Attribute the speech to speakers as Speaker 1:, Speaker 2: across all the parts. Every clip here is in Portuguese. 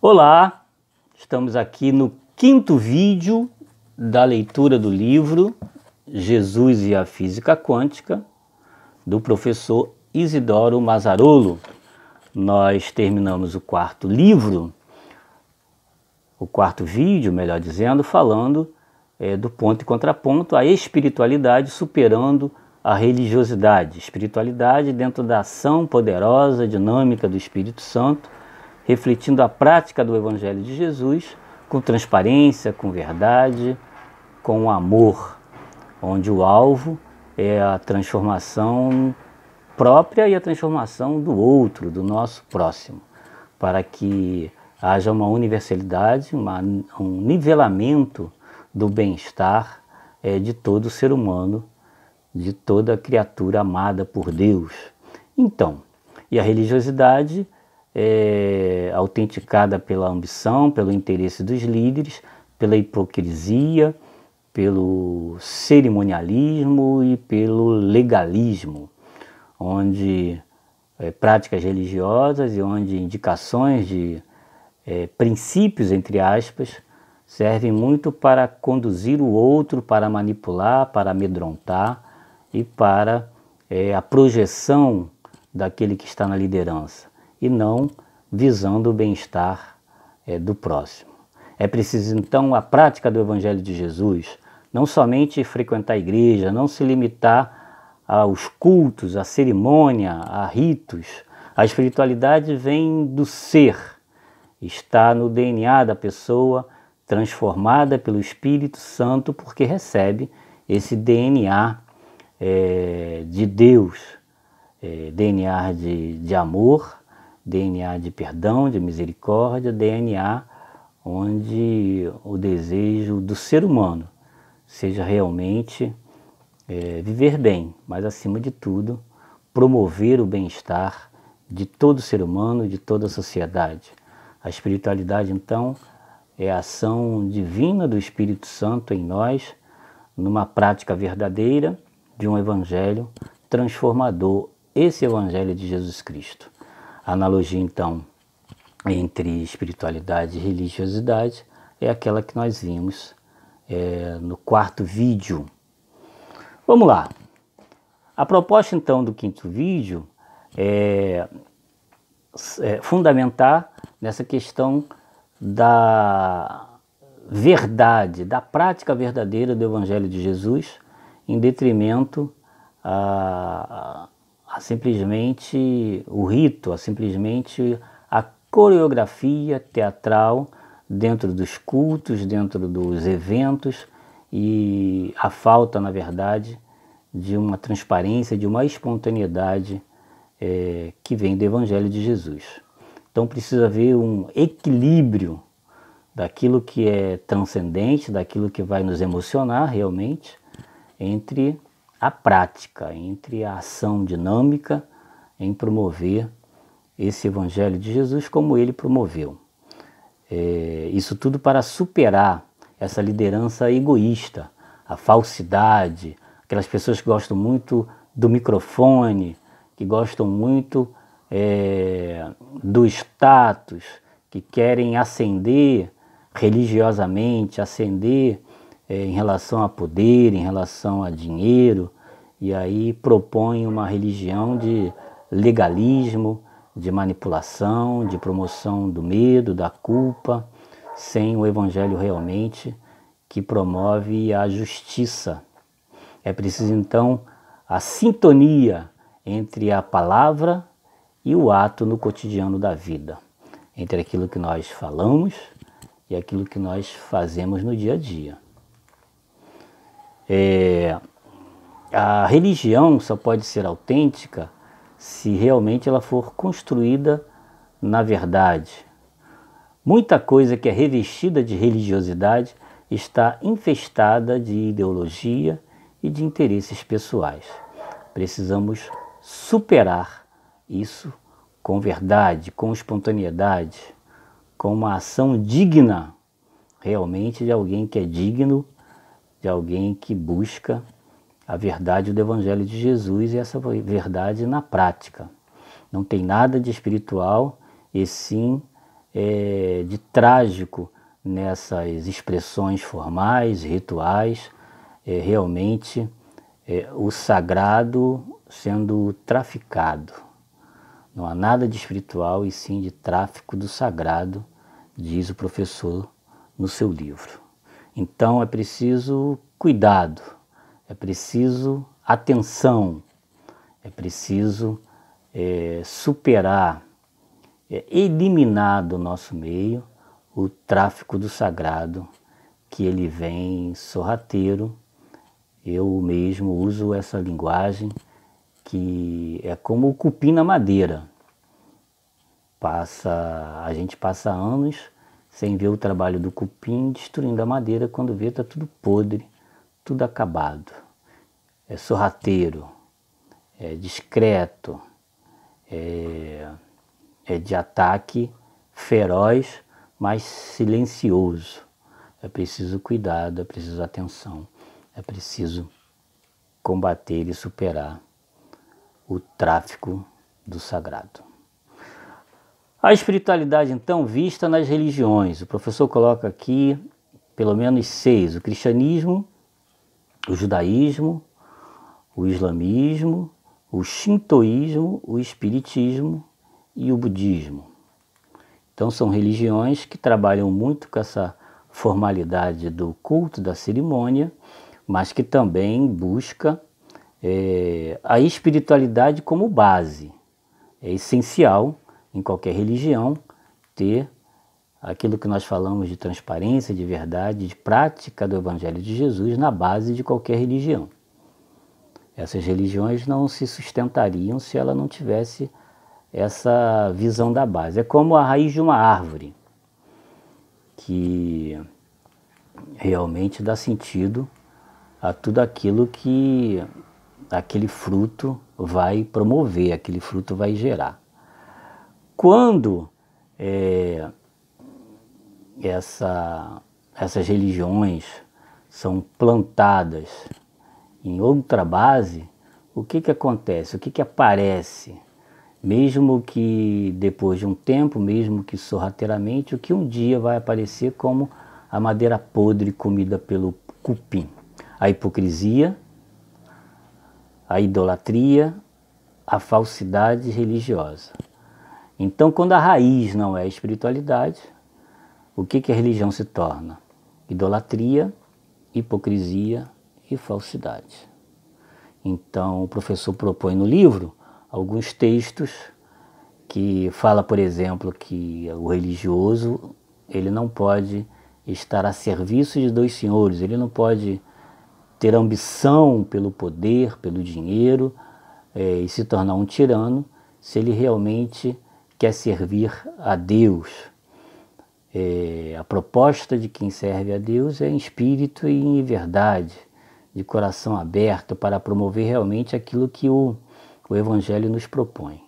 Speaker 1: Olá, estamos aqui no quinto vídeo da leitura do livro Jesus e a Física Quântica, do professor Isidoro Mazarolo. Nós terminamos o quarto livro, o quarto vídeo, melhor dizendo, falando do ponto e contraponto, a espiritualidade superando a religiosidade. Espiritualidade dentro da ação poderosa, dinâmica do Espírito Santo, refletindo a prática do Evangelho de Jesus com transparência, com verdade, com amor, onde o alvo é a transformação própria e a transformação do outro, do nosso próximo, para que haja uma universalidade, um nivelamento do bem-estar de todo ser humano, de toda criatura amada por Deus. Então, e a religiosidade é autenticada pela ambição, pelo interesse dos líderes, pela hipocrisia, pelo cerimonialismo e pelo legalismo, onde práticas religiosas e onde indicações de princípios, entre aspas, servem muito para conduzir o outro, para manipular, para amedrontar e para a projeção daquele que está na liderança, e não visando o bem-estar do próximo. É preciso, então, a prática do Evangelho de Jesus, não somente frequentar a igreja, não se limitar aos cultos, à cerimônia, a ritos. A espiritualidade vem do ser, está no DNA da pessoa, transformada pelo Espírito Santo, porque recebe esse DNA de Deus, DNA de amor, DNA de perdão, de misericórdia, DNA onde o desejo do ser humano seja realmente viver bem, mas acima de tudo, promover o bem-estar de todo ser humano, de toda a sociedade. A espiritualidade, então, é a ação divina do Espírito Santo em nós, numa prática verdadeira de um evangelho transformador, esse evangelho de Jesus Cristo. A analogia, então, entre espiritualidade e religiosidade é aquela que nós vimos no quarto vídeo. Vamos lá. A proposta, então, do quinto vídeo é fundamentar nessa questão da verdade, da prática verdadeira do Evangelho de Jesus, em detrimento a simplesmente o rito, a simplesmente a coreografia teatral dentro dos cultos, dentro dos eventos, e a falta, na verdade, de uma transparência, de uma espontaneidade que vem do Evangelho de Jesus. Então precisa haver um equilíbrio daquilo que é transcendente, daquilo que vai nos emocionar realmente, entre a prática, entre a ação dinâmica em promover esse Evangelho de Jesus como ele promoveu. Isso tudo para superar essa liderança egoísta, a falsidade, aquelas pessoas que gostam muito do microfone, que gostam muito do status, que querem ascender religiosamente, ascender em relação a poder, em relação a dinheiro, e aí propõem uma religião de legalismo, de manipulação, de promoção do medo, da culpa, sem o Evangelho realmente que promove a justiça. É preciso, então, a sintonia entre a palavra e o ato no cotidiano da vida, entre aquilo que nós falamos e aquilo que nós fazemos no dia a dia. A religião só pode ser autêntica se realmente ela for construída na verdade. Muita coisa que é revestida de religiosidade está infestada de ideologia e de interesses pessoais. Precisamos superar isso com verdade, com espontaneidade, com uma ação digna realmente de alguém que é digno, de alguém que busca a verdade do Evangelho de Jesus, e essa verdade na prática. Não tem nada de espiritual, e sim de trágico nessas expressões formais, rituais, realmente o sagrado sendo traficado. Não há nada de espiritual e sim de tráfico do sagrado, diz o professor no seu livro. Então é preciso cuidado, é preciso atenção, é preciso superar, eliminar do nosso meio o tráfico do sagrado, que ele vem sorrateiro. Eu mesmo uso essa linguagem, que é como o cupim na madeira. A gente passa anos sem ver o trabalho do cupim destruindo a madeira, quando vê está tudo podre, tudo acabado. É sorrateiro, é discreto, é de ataque feroz, mas silencioso. É preciso cuidado, é preciso atenção, é preciso combater e superar o tráfico do sagrado. A espiritualidade, então, vista nas religiões. O professor coloca aqui pelo menos 6. O cristianismo, o judaísmo, o islamismo, o shintoísmo, o espiritismo e o budismo. Então são religiões que trabalham muito com essa formalidade do culto, da cerimônia, mas que também busca a espiritualidade como base. É essencial em qualquer religião ter aquilo que nós falamos de transparência, de verdade, de prática do Evangelho de Jesus na base de qualquer religião. Essas religiões não se sustentariam se ela não tivesse essa visão da base. É como a raiz de uma árvore, que realmente dá sentido a tudo aquilo que aquele fruto vai promover, aquele fruto vai gerar. Quando essas religiões são plantadas em outra base, o que acontece? O que aparece? Mesmo que depois de um tempo, mesmo que sorrateiramente, o que um dia vai aparecer como a madeira podre comida pelo cupim. A hipocrisia, a idolatria, a falsidade religiosa. Então, quando a raiz não é a espiritualidade, o que a religião se torna? Idolatria, hipocrisia e falsidade. Então, o professor propõe no livro alguns textos que fala, por exemplo, que o religioso ele não pode estar a serviço de dois senhores, ele não pode ter ambição pelo poder, pelo dinheiro e se tornar um tirano se ele realmente quer servir a Deus. A proposta de quem serve a Deus é em espírito e em verdade, de coração aberto, para promover realmente aquilo que o Evangelho nos propõe.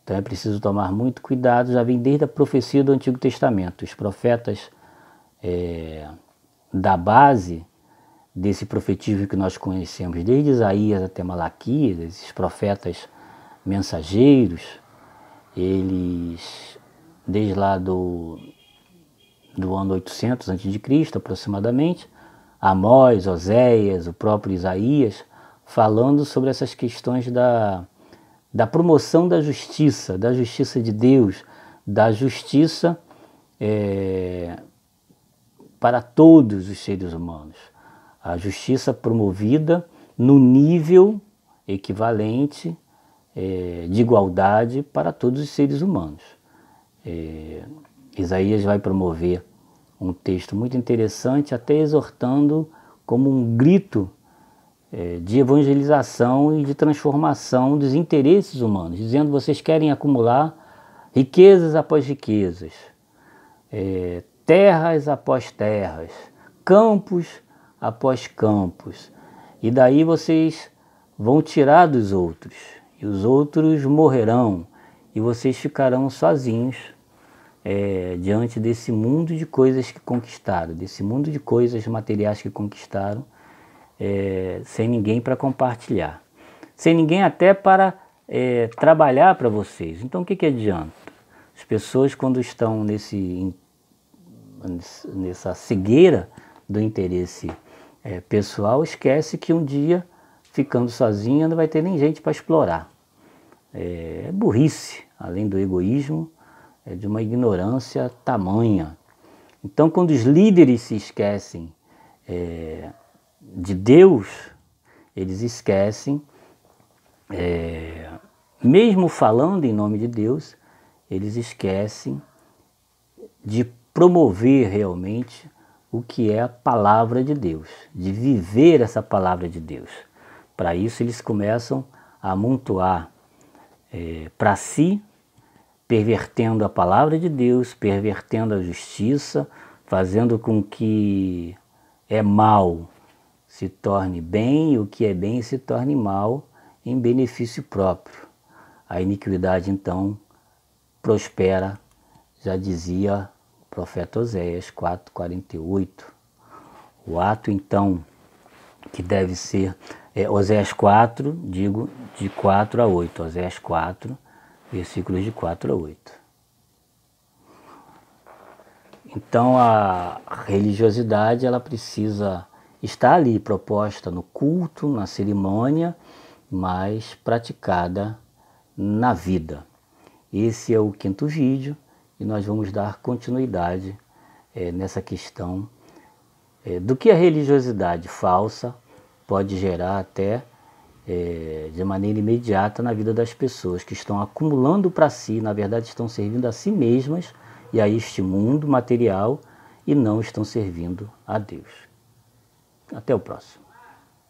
Speaker 1: Então é preciso tomar muito cuidado, já vem desde a profecia do Antigo Testamento. Os profetas da base desse profetismo que nós conhecemos, desde Isaías até Malaquias, esses profetas mensageiros, eles, desde lá do ano 800 a.C., aproximadamente, Amós, Oséias, o próprio Isaías, falando sobre essas questões da promoção da justiça de Deus, da justiça para todos os seres humanos. A justiça promovida no nível equivalente de igualdade para todos os seres humanos. Isaías vai promover um texto muito interessante, até exortando como um grito de evangelização e de transformação dos interesses humanos, dizendo: vocês querem acumular riquezas após riquezas, terras após terras, campos após campos, e daí vocês vão tirar dos outros, e os outros morrerão, e vocês ficarão sozinhos diante desse mundo de coisas que conquistaram, desse mundo de coisas materiais que conquistaram, sem ninguém para compartilhar, sem ninguém até para trabalhar para vocês. Então o que adianta? As pessoas, quando estão nessa cegueira do interesse pessoal, esquece que um dia, ficando sozinha, não vai ter nem gente para explorar. É burrice, além do egoísmo, é de uma ignorância tamanha. Então, quando os líderes se esquecem de Deus, eles esquecem, mesmo falando em nome de Deus, eles esquecem de promover realmente o que é a palavra de Deus, de viver essa palavra de Deus. Para isso eles começam a amontoar para si, pervertendo a palavra de Deus, pervertendo a justiça, fazendo com que é mal se torne bem e o que é bem se torne mal em benefício próprio. A iniquidade então prospera, já dizia o profeta Oséias 4:48. O ato então que deve ser, Oséias 4, digo, de 4 a 8, Oséias 4, versículos de 4 a 8. Então a religiosidade ela precisa estar ali, proposta no culto, na cerimônia, mas praticada na vida. Esse é o 5º vídeo e nós vamos dar continuidade nessa questão do que a religiosidade falsa pode gerar até de maneira imediata na vida das pessoas que estão acumulando para si, na verdade estão servindo a si mesmas e a este mundo material e não estão servindo a Deus. Até o próximo.